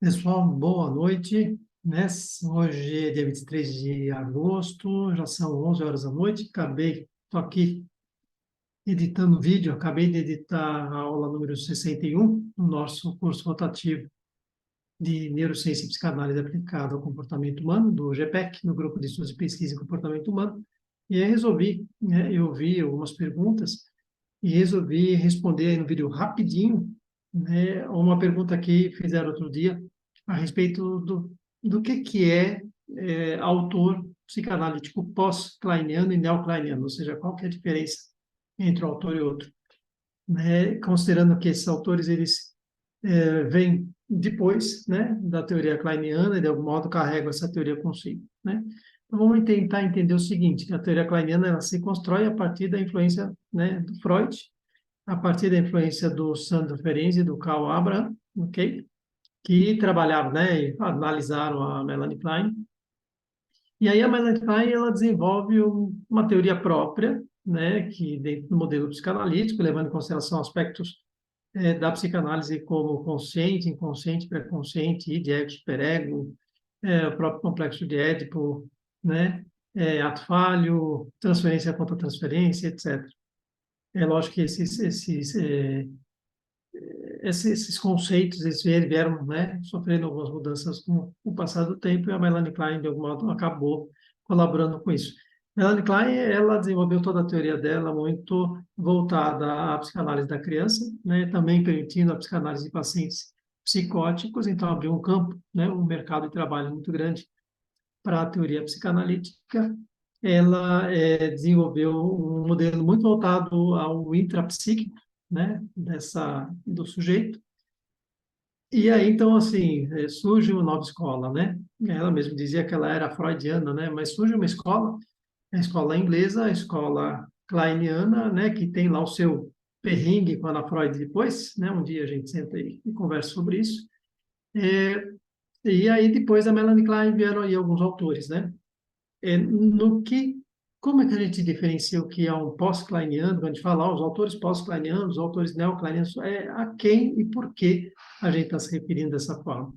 Pessoal, boa noite, né? Hoje é dia 23 de agosto, já são 11 horas da noite. Estou aqui editando vídeo, acabei de editar a aula número 61 no nosso curso rotativo de Neurociência e Psicanálise Aplicada ao Comportamento Humano, do GPEC, no Grupo de Estudos e Pesquisa em Comportamento Humano. E aí resolvi, né, eu vi algumas perguntas e resolvi responder aí no vídeo rapidinho, né, uma pergunta que fizeram outro dia a respeito do que é autor psicanalítico pós-kleiniano e neo-kleiniano, ou seja, qual que é a diferença entre um autor e outro, né, considerando que esses autores eles vêm depois, né, da teoria kleiniana e de algum modo carregam essa teoria consigo, né? Então vamos tentar entender o seguinte, que a teoria kleiniana ela se constrói a partir da influência, né, do Freud, a partir da influência do Sandro Ferenczi e do Karl Abraham, ok? Que trabalharam, né, e analisaram a Melanie Klein. E aí a Melanie Klein ela desenvolve uma teoria própria, né, que dentro do modelo psicanalítico, levando em consideração aspectos da psicanálise como consciente, inconsciente, pré-consciente, id, ego, superego, o próprio complexo de Édipo, né, ato falho, transferência contra transferência, etc. É lógico que esses conceitos eles vieram, né, sofrendo algumas mudanças com o passar do tempo e a Melanie Klein, de algum modo, acabou colaborando com isso. Melanie Klein, ela desenvolveu toda a teoria dela muito voltada à psicanálise da criança, né, também permitindo a psicanálise de pacientes psicóticos, então abriu um campo, né, um mercado de trabalho muito grande para a teoria psicanalítica. Ela desenvolveu um modelo muito voltado ao intrapsíquico, né, do sujeito. E aí, então, assim, surge uma nova escola, né? Ela mesma dizia que ela era freudiana, né? Mas surge uma escola, a escola inglesa, a escola kleiniana, né? Que tem lá o seu perrengue com a Ana Freud depois, né? Um dia a gente senta e conversa sobre isso. É, e aí, depois da Melanie Klein, vieram aí alguns autores, né? No que, como é que a gente diferencia o que é um pós-kleiniano, quando a gente fala os autores pós-kleinianos, os autores neocleinianos, a quem e por que a gente está se referindo dessa forma?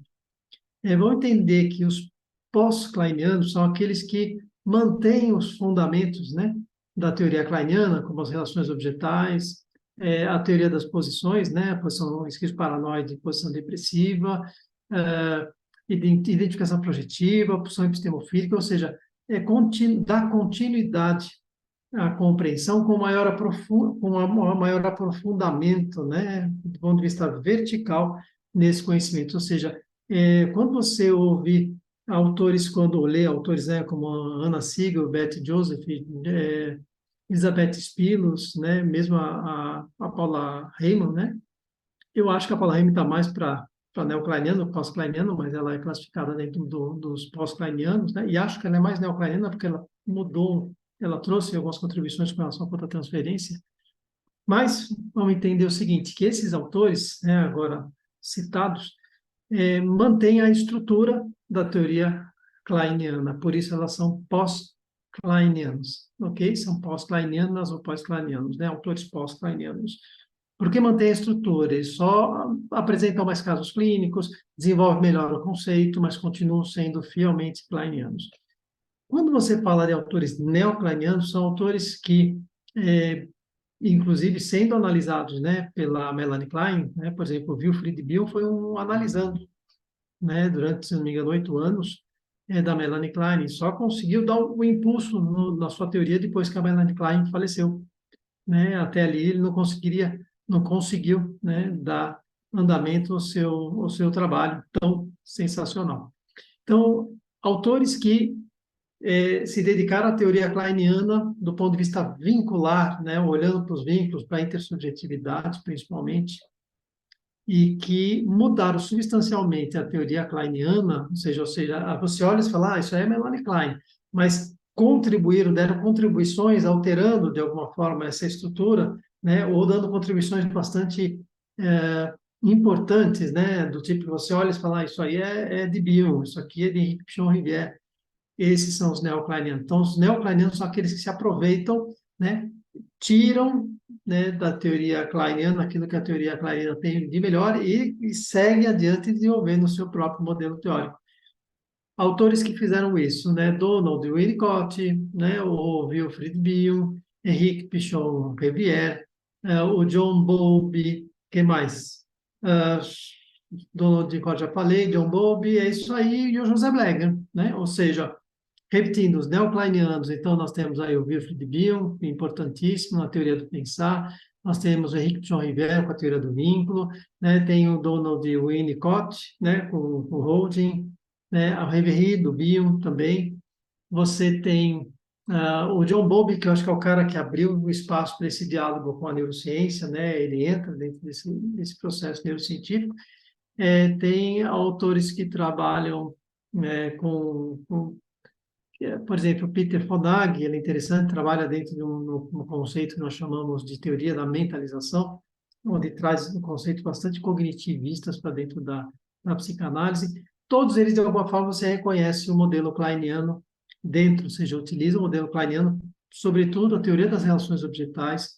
Vamos entender que os pós-kleinianos são aqueles que mantêm os fundamentos, né, da teoria kleiniana, como as relações objetais, a teoria das posições, né, a posição esquizoparanoide, posição depressiva, é, identificação projetiva, posição epistemofílica, ou seja, dar continuidade à compreensão com um maior aprofundamento, né, do ponto de vista vertical nesse conhecimento, ou seja, quando você ouve autores, quando lê autores, né, como Anna Siegel, Beth Joseph, Elizabeth Spilos, né, mesmo a Paula Heyman, né, eu acho que a Paula Heyman está mais para neocleiniano, pós-kleiniano, mas ela é classificada dentro dos pós-kleinianos, né, e acho que ela é mais neocleiniana porque ela mudou, ela trouxe algumas contribuições com relação à transferência, mas vamos entender o seguinte, que esses autores, né, agora citados, mantém a estrutura da teoria kleiniana, por isso elas são pós-kleinianos, ok? São pós-kleinianas ou pós-kleinianos, né? Autores pós-kleinianos. Por que mantém a estrutura? Eles só apresentam mais casos clínicos, desenvolvem melhor o conceito, mas continuam sendo fielmente kleinianos. Quando você fala de autores neocleinianos, são autores que inclusive sendo analisados, né, pela Melanie Klein, né, por exemplo, o Wilfried Bion foi um analisando, né, durante, se não me engano, 8 anos, da Melanie Klein, e só conseguiu dar o impulso na sua teoria depois que a Melanie Klein faleceu, né? Até ali ele não conseguiu, né, dar andamento ao seu trabalho tão sensacional. Então, autores que se dedicaram à teoria kleiniana do ponto de vista vincular, né, olhando para os vínculos, para a intersubjetividade, principalmente, e que mudaram substancialmente a teoria kleiniana, ou seja, você olha e fala, isso aí é Melanie Klein, mas contribuíram, deram contribuições, alterando de alguma forma essa estrutura, né, ou dando contribuições bastante importantes, né, do tipo que você olha e fala, isso aí é de Bion, isso aqui é de Henrique Pichon-Rivière, esses são os neocleinianos. Então, os neocleinianos são aqueles que se aproveitam, né, tiram né, da teoria kleiniana, aquilo que a teoria kleiniana tem de melhor, e segue adiante desenvolvendo o seu próprio modelo teórico. Autores que fizeram isso, né? Donald Winnicott, né? O Wilfrid Bion, Henrique Pichon-Rivière, o John Bowlby, quem mais? Uh, Donald Winnicott já falei, John Bowlby, é isso aí, e o José Bleger, né? Ou seja, repetindo, os neocleinianos, então nós temos aí o Wilfrid Bion, importantíssimo na teoria do pensar, nós temos o Henrique Pichon-Rivière com a teoria do vínculo, né? Tem o Donald Winnicott, né? Com o Holding, né? A Reverie do Bion também. Você tem o John Bowlby, que eu acho que é o cara que abriu o espaço para esse diálogo com a neurociência, né? Ele entra dentro desse processo neurocientífico. Tem autores que trabalham por exemplo, Peter Fonagy, ele é interessante, trabalha dentro de um conceito que nós chamamos de teoria da mentalização, onde traz um conceito bastante cognitivistas para dentro da psicanálise. Todos eles, de alguma forma, você reconhece o modelo kleiniano dentro, ou seja, utiliza o modelo kleiniano, sobretudo a teoria das relações objetais,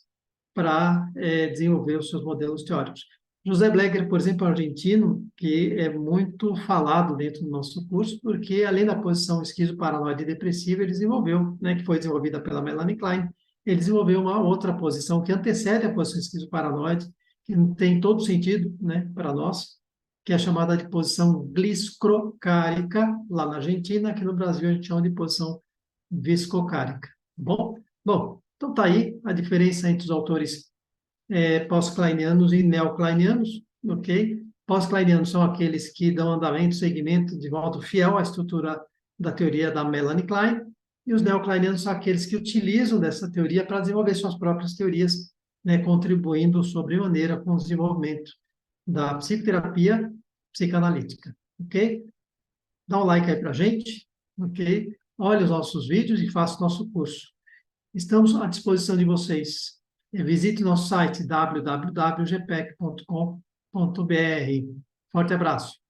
para desenvolver os seus modelos teóricos. José Bleger, por exemplo, argentino, que é muito falado dentro do nosso curso, porque além da posição esquizoparanoide depressiva, ele desenvolveu, né, que foi desenvolvida pela Melanie Klein, ele desenvolveu uma outra posição que antecede a posição esquizoparanoide, que não tem todo sentido, né, para nós, que é a chamada de posição gliscrocárica, lá na Argentina, aqui no Brasil a gente chama de posição viscocárica. Bom, então tá aí a diferença entre os autores pós-kleinianos e neocleinianos, ok? Pós-kleinianos são aqueles que dão andamento, segmento de modo fiel à estrutura da teoria da Melanie Klein, e os neocleinianos são aqueles que utilizam dessa teoria para desenvolver suas próprias teorias, né, contribuindo sobremaneira com o desenvolvimento da psicoterapia psicanalítica, ok? Dá um like aí para a gente, ok? Olhe os nossos vídeos e faça o nosso curso. Estamos à disposição de vocês. Visite nosso site www.gpec.com.br. Forte abraço.